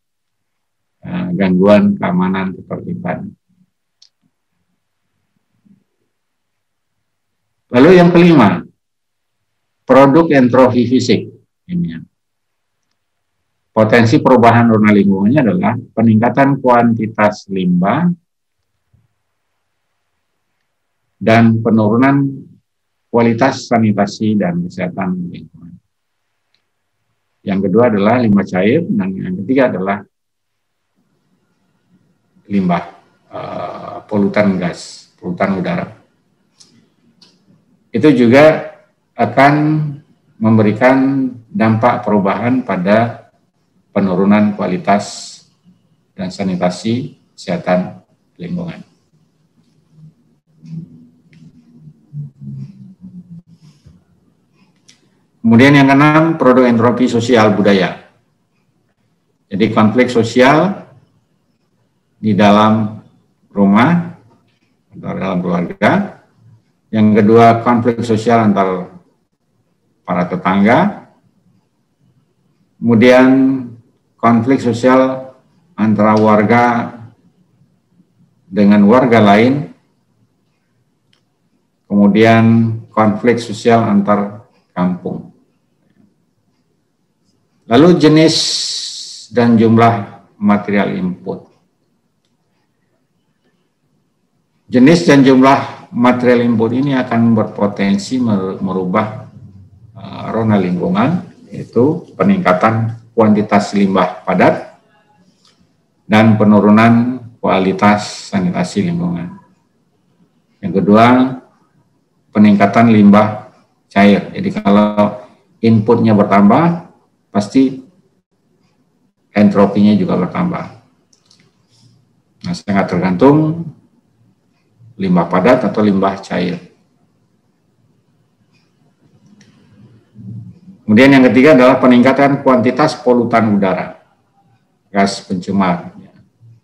gangguan keamanan ketertiban. Lalu yang kelima, produk entropi fisik. Ini. Potensi perubahan rona lingkungannya adalah peningkatan kuantitas limbah dan penurunan kualitas sanitasi dan kesehatan lingkungan. Yang kedua adalah limbah cair, dan yang ketiga adalah limbah polutan gas, polutan udara. Itu juga akan memberikan dampak perubahan pada penurunan kualitas dan sanitasi kesehatan lingkungan. Kemudian yang keenam, produk entropi sosial budaya. Jadi konflik sosial di dalam rumah atau dalam keluarga. Yang kedua, konflik sosial antar para tetangga. Kemudian konflik sosial antara warga dengan warga lain. Kemudian konflik sosial antar kampung. Lalu jenis dan jumlah material input. Jenis dan jumlah material input ini akan berpotensi merubah rona lingkungan, yaitu peningkatan kuantitas limbah padat dan penurunan kualitas sanitasi lingkungan. Yang kedua, peningkatan limbah cair. Jadi kalau inputnya bertambah, pasti entropinya juga bertambah. Nah, sangat tergantung limbah padat atau limbah cair. Kemudian yang ketiga adalah peningkatan kuantitas polutan udara, gas pencemar,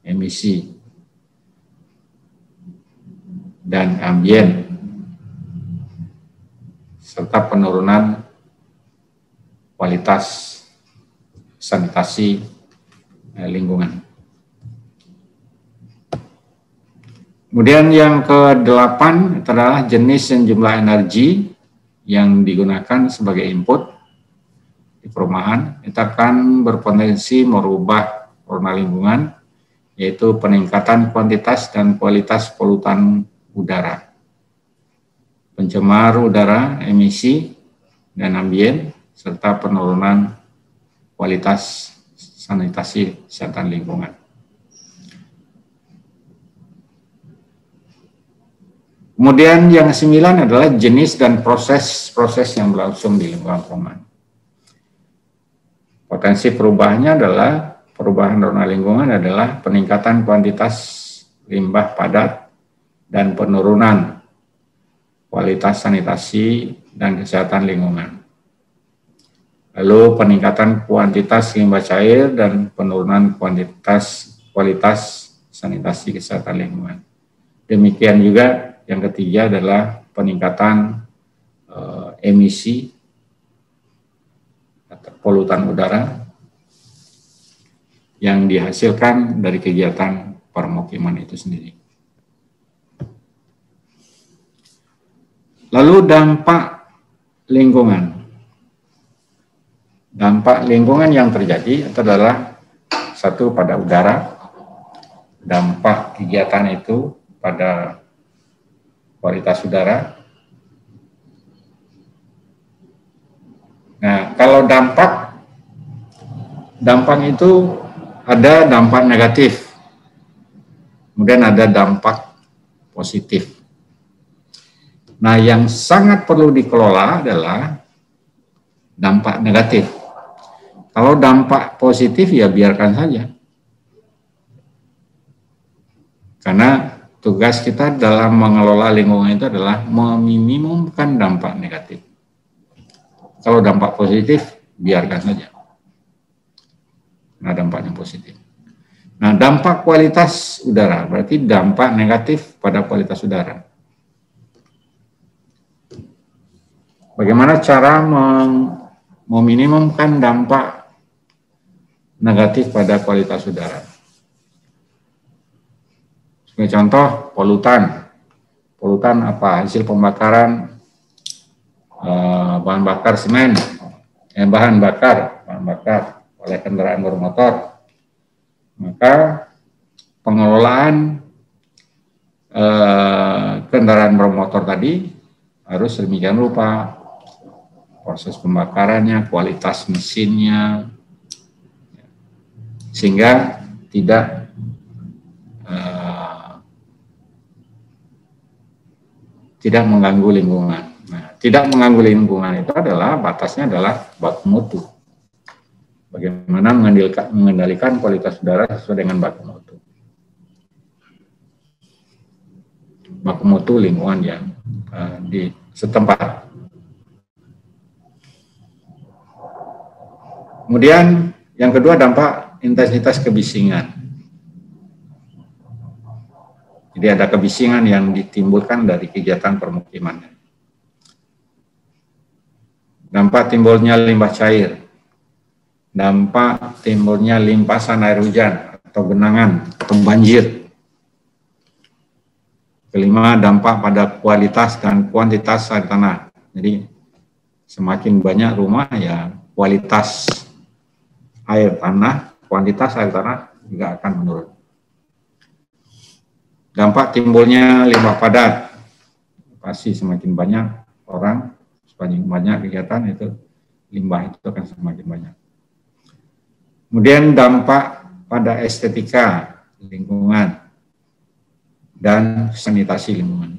emisi, dan ambien, serta penurunan kualitas sanitasi lingkungan. Kemudian yang ke-8 adalah jenis dan jumlah energi yang digunakan sebagai input di perumahan. Itu akan berpotensi merubah warna lingkungan, yaitu peningkatan kuantitas dan kualitas polutan udara, pencemar udara, emisi, dan ambien, serta penurunan kualitas sanitasi kesehatan lingkungan. Kemudian yang ke-9 adalah jenis dan proses yang berlangsung di lingkungan perumahan. Potensi perubahannya adalah perubahan warna lingkungan adalah peningkatan kuantitas limbah padat dan penurunan kualitas sanitasi dan kesehatan lingkungan. Lalu peningkatan kuantitas limbah cair dan penurunan kualitas sanitasi kesehatan lingkungan. Demikian juga yang ketiga adalah peningkatan emisi atau polutan udara yang dihasilkan dari kegiatan permukiman itu sendiri. Lalu dampak lingkungan. Dampak lingkungan yang terjadi itu adalah satu pada udara, dampak kegiatan itu pada kualitas udara. Nah, kalau dampak itu ada dampak negatif, kemudian ada dampak positif. Nah, yang sangat perlu dikelola adalah dampak negatif. Kalau dampak positif ya biarkan saja. Karena tugas kita dalam mengelola lingkungan itu adalah meminimumkan dampak negatif. Kalau dampak positif, biarkan saja. Nah, dampaknya positif. Nah, dampak kualitas udara, berarti dampak negatif pada kualitas udara. Bagaimana cara meminimumkan dampak negatif pada kualitas udara? Sebagai contoh, polutan. Polutan apa? Hasil pembakaran bahan bakar semen, bahan bakar oleh kendaraan bermotor. Maka pengelolaan kendaraan bermotor tadi harus sedemikian rupa, proses pembakarannya, kualitas mesinnya, sehingga tidak mengganggu lingkungan. Nah, tidak mengganggu lingkungan itu adalah batasnya adalah baku mutu. Bagaimana mengendalikan kualitas udara sesuai dengan baku mutu. Baku mutu lingkungan yang di setempat. Kemudian yang kedua dampak intensitas kebisingan. Jadi ada kebisingan yang ditimbulkan dari kegiatan permukiman. Dampak timbulnya limbah cair. Dampak timbulnya limpasan air hujan atau genangan atau banjir. Kelima, dampak pada kualitas dan kuantitas air tanah. Jadi semakin banyak rumah ya kualitas air tanah, kuantitas air tanah juga akan menurun. Dampak timbulnya limbah padat, pasti semakin banyak orang, semakin banyak kegiatan itu limbah itu akan semakin banyak. Kemudian dampak pada estetika lingkungan dan sanitasi lingkungan.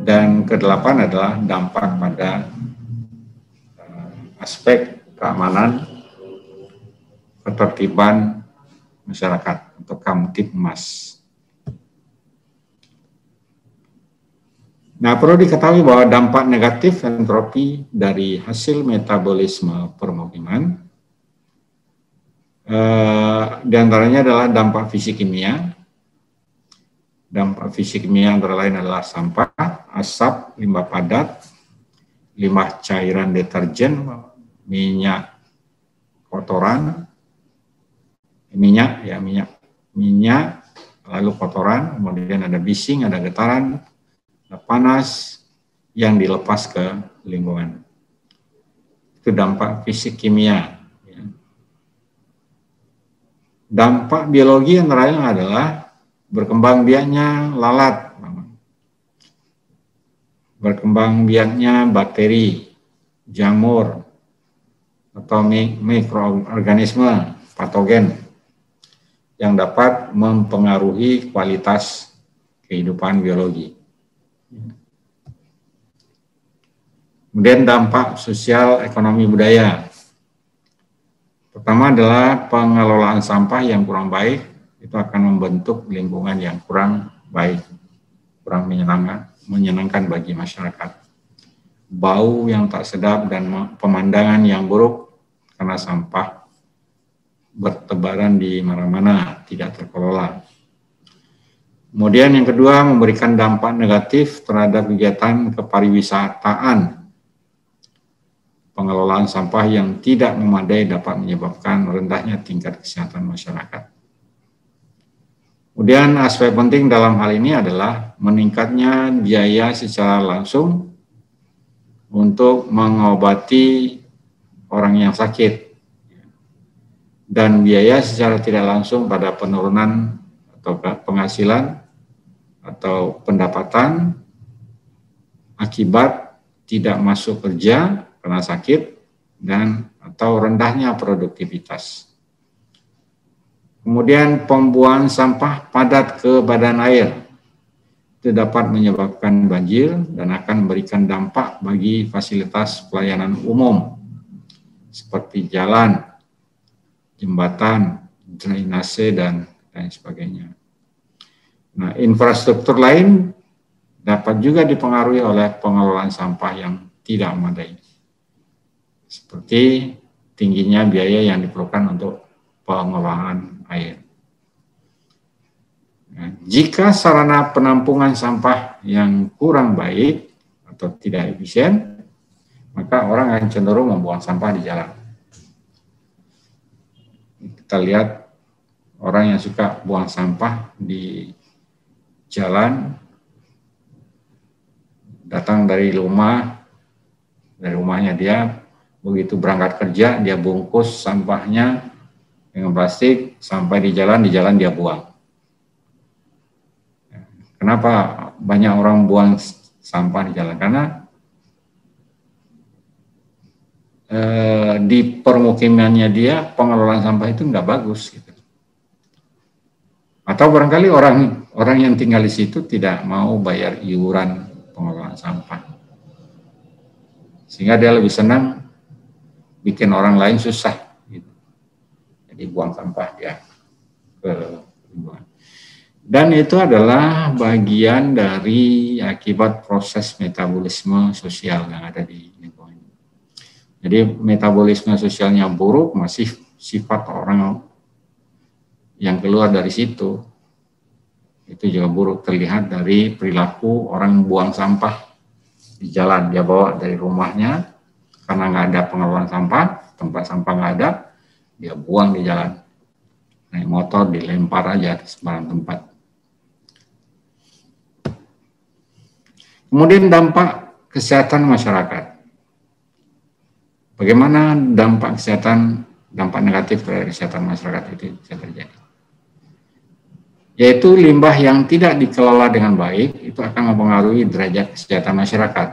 Dan ke-8 adalah dampak pada aspek keamanan, ketertiban masyarakat atau Kamtibmas. Nah, perlu diketahui bahwa dampak negatif entropi dari hasil metabolisme permukiman diantaranya adalah dampak fisik kimia. Dampak fisik kimia antara lain adalah sampah, asap, limbah padat, limbah cairan deterjen, minyak kotoran, minyak, lalu kotoran, kemudian ada bising, ada getaran, ada panas yang dilepas ke lingkungan. Itu dampak fisik kimia. Dampak biologi antara lain adalah berkembang biaknya lalat, berkembang biaknya bakteri, jamur, atau mikroorganisme patogen yang dapat mempengaruhi kualitas kehidupan biologi. Kemudian dampak sosial ekonomi budaya. Pertama adalah pengelolaan sampah yang kurang baik, itu akan membentuk lingkungan yang kurang baik, kurang menyenangkan bagi masyarakat. Bau yang tak sedap dan pemandangan yang buruk karena sampah bertebaran di mana-mana, tidak terkelola. Kemudian yang kedua, memberikan dampak negatif terhadap kegiatan kepariwisataan. Pengelolaan sampah yang tidak memadai dapat menyebabkan rendahnya tingkat kesehatan masyarakat. Kemudian aspek penting dalam hal ini adalah meningkatnya biaya secara langsung untuk mengobati orang yang sakit dan biaya secara tidak langsung pada penurunan atau penghasilan atau pendapatan akibat tidak masuk kerja karena sakit dan atau rendahnya produktivitas. Kemudian pembuangan sampah padat ke badan air itu dapat menyebabkan banjir dan akan memberikan dampak bagi fasilitas pelayanan umum seperti jalan, jembatan, drainase, dan sebagainya. Nah, infrastruktur lain dapat juga dipengaruhi oleh pengelolaan sampah yang tidak memadai, seperti tingginya biaya yang diperlukan untuk pengolahan air. Nah, jika sarana penampungan sampah yang kurang baik atau tidak efisien, maka orang akan cenderung membuang sampah di jalan. Kita lihat orang yang suka buang sampah di jalan, datang dari rumahnya dia, begitu berangkat kerja, dia bungkus sampahnya dengan plastik, sampai di jalan dia buang. Kenapa banyak orang buang sampah di jalan? Karena di permukimannya dia pengelolaan sampah itu nggak bagus gitu. Atau barangkali orang yang tinggal di situ tidak mau bayar iuran pengelolaan sampah, sehingga dia lebih senang bikin orang lain susah gitu. Jadi buang sampah dia ke lingkungan. Dan itu adalah bagian dari akibat proses metabolisme sosial yang ada di lingkungan. Jadi metabolisme sosialnya buruk, masih sifat orang yang keluar dari situ itu juga buruk, terlihat dari perilaku orang buang sampah di jalan. Dia bawa dari rumahnya karena nggak ada pengelolaan sampah, tempat sampah nggak ada, dia buang di jalan. Naik motor dilempar aja di sembarang tempat. Kemudian dampak kesehatan masyarakat. Bagaimana dampak negatif terhadap kesehatan masyarakat itu bisa terjadi? Yaitu limbah yang tidak dikelola dengan baik itu akan mempengaruhi derajat kesehatan masyarakat.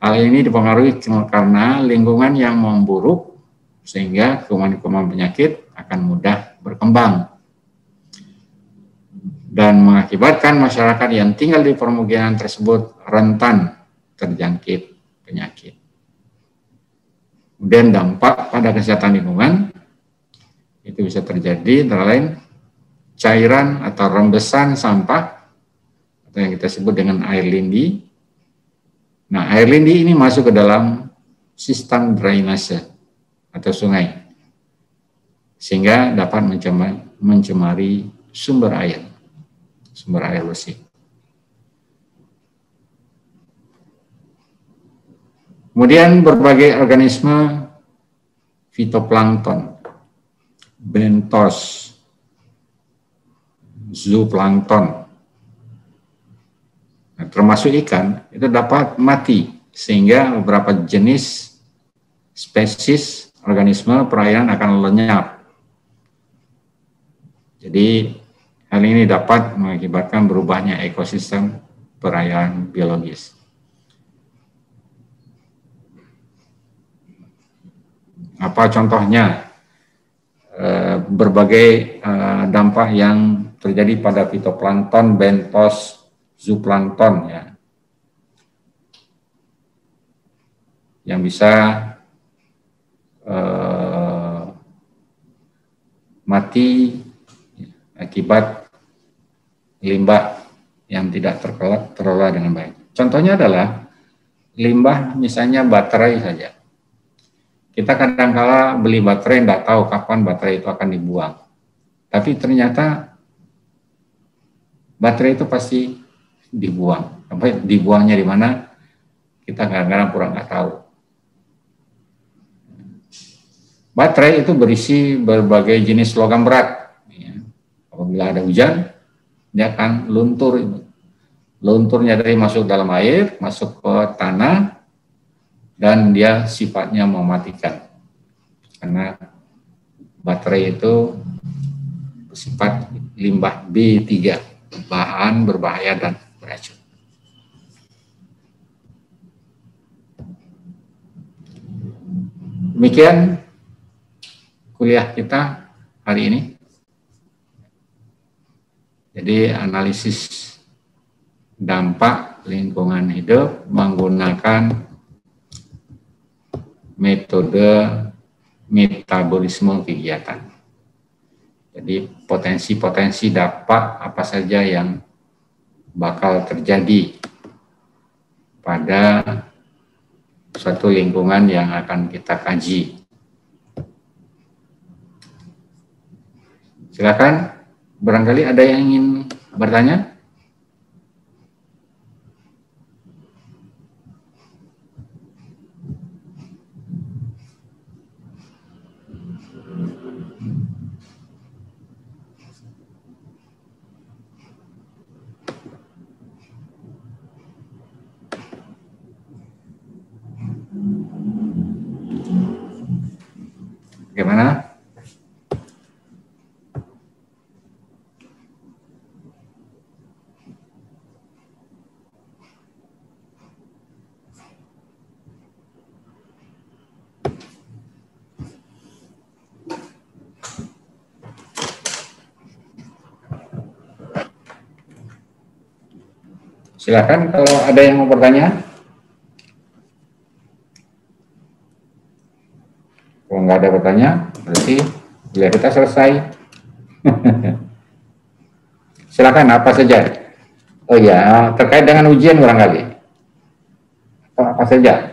Hal ini dipengaruhi karena lingkungan yang memburuk sehingga kuman-kuman penyakit akan mudah berkembang dan mengakibatkan masyarakat yang tinggal di permukiman tersebut rentan terjangkit penyakit. Kemudian dampak pada kesehatan lingkungan itu bisa terjadi antara lain cairan atau rembesan sampah atau yang kita sebut dengan air lindi. Nah, air lindi ini masuk ke dalam sistem drainase atau sungai, sehingga dapat mencemari sumber air bersih. Kemudian berbagai organisme fitoplankton, bentos, zooplankton, nah, termasuk ikan, itu dapat mati, sehingga beberapa jenis spesies organisme perairan akan lenyap. Jadi hal ini dapat mengakibatkan berubahnya ekosistem perairan biologis. Apa contohnya? Berbagai dampak yang terjadi pada fitoplankton, bentos, zooplankton, ya, yang bisa mati akibat limbah yang tidak terkelola dengan baik. Contohnya adalah limbah misalnya baterai saja. Kita kadang-kala beli baterai, tidak tahu kapan baterai itu akan dibuang. Tapi ternyata baterai itu pasti dibuang. Sampai dibuangnya di mana, kita kadang-kadang kurang nggak tahu. Baterai itu berisi berbagai jenis logam berat. Apabila ada hujan, dia akan luntur. Lunturnya dari masuk dalam air, masuk ke tanah, dan dia sifatnya mematikan. Karena baterai itu bersifat limbah B3, bahan berbahaya dan beracun. Demikian kuliah kita hari ini. Jadi analisis dampak lingkungan hidup menggunakan metode metabolisme kegiatan. Jadi potensi-potensi dampak apa saja yang bakal terjadi pada suatu lingkungan yang akan kita kaji. Silakan, barangkali ada yang ingin bertanya? Bagaimana? Silakan kalau ada yang mau bertanya. Kalau nggak ada pertanyaan, berarti ya kita selesai. Silakan, apa saja. Oh ya, terkait dengan ujian barangkali. Apa saja.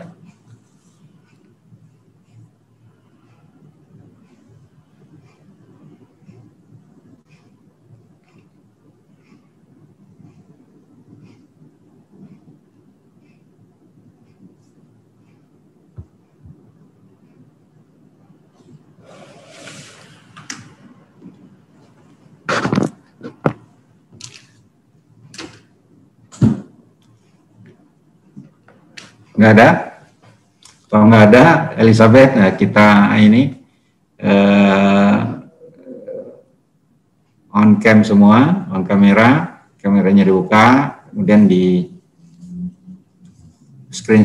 Nggak ada? Kalau nggak ada, Elizabeth, kita ini on cam semua, on kamera, kameranya dibuka, kemudian di screen